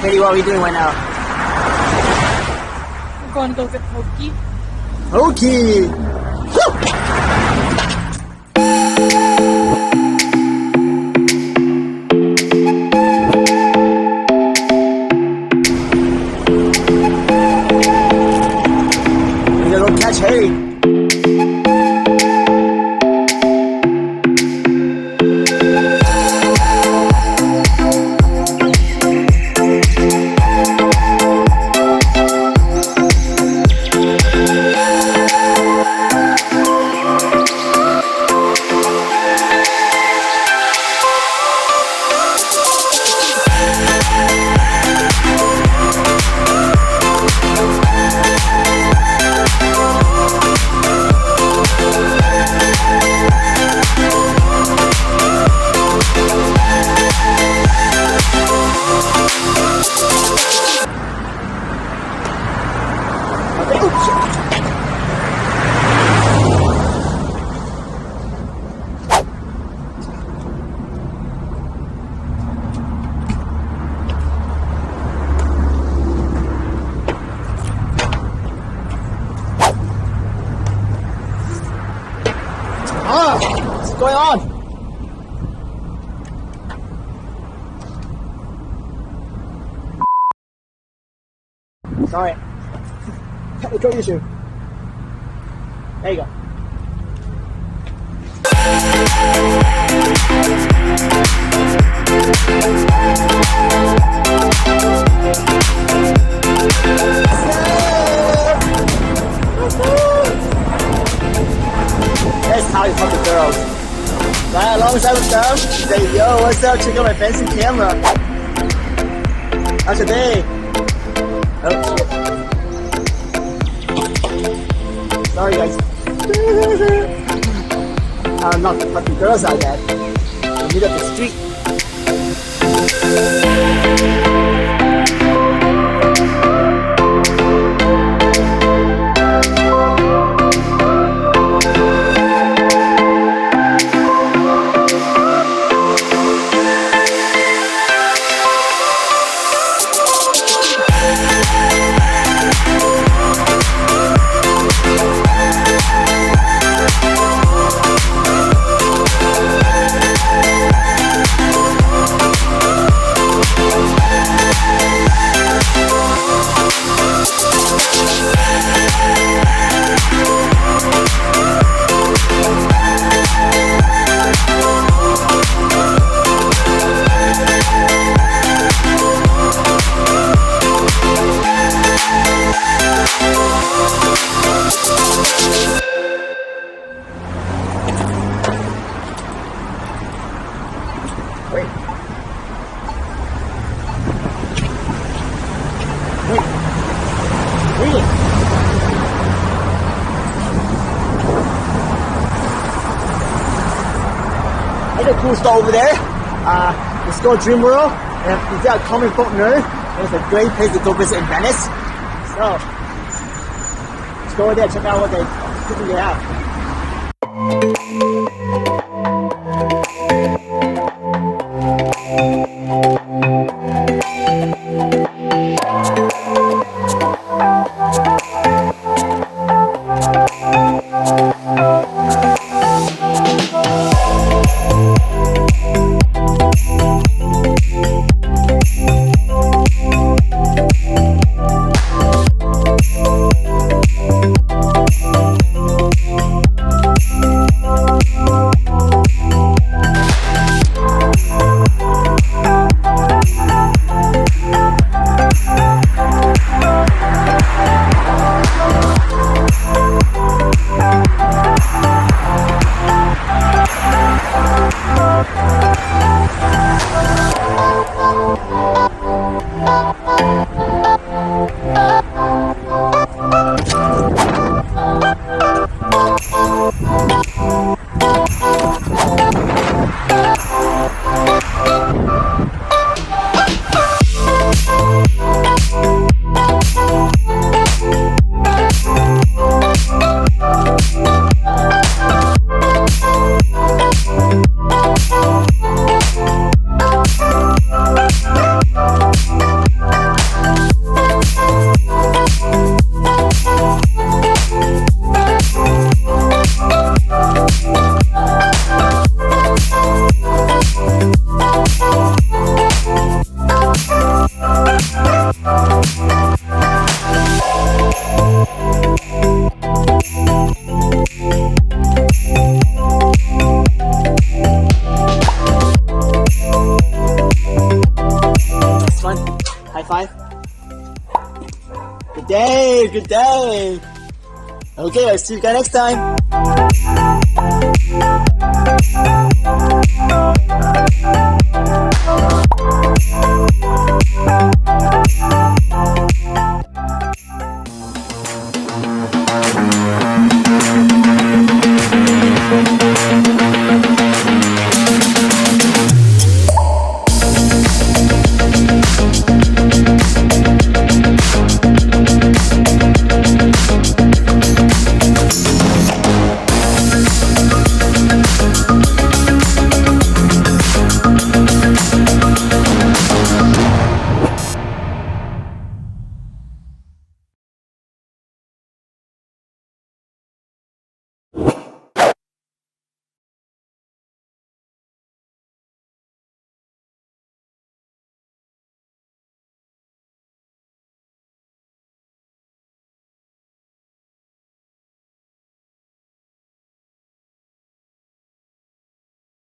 Katie, what are we doing right now? We're going to go get pokey. Pokey! We gotta go catch Harry. What's going on? Sorry. Technical issue. There you go. That's how you fuck the girls. Right alongside with them, say, yo, what's up? Check out my fancy camera. How's your day? Oh, shit. Sorry, guys. I'm not fucking girls out yet. We meet up the street. There's a cool store over there. It's called Dream World. And if you're a comic book nerd, it's a great place to go visit in Venice. So, let's go over there and check out what they have. five. Good day, good day. Okay, I'll see you guys next time.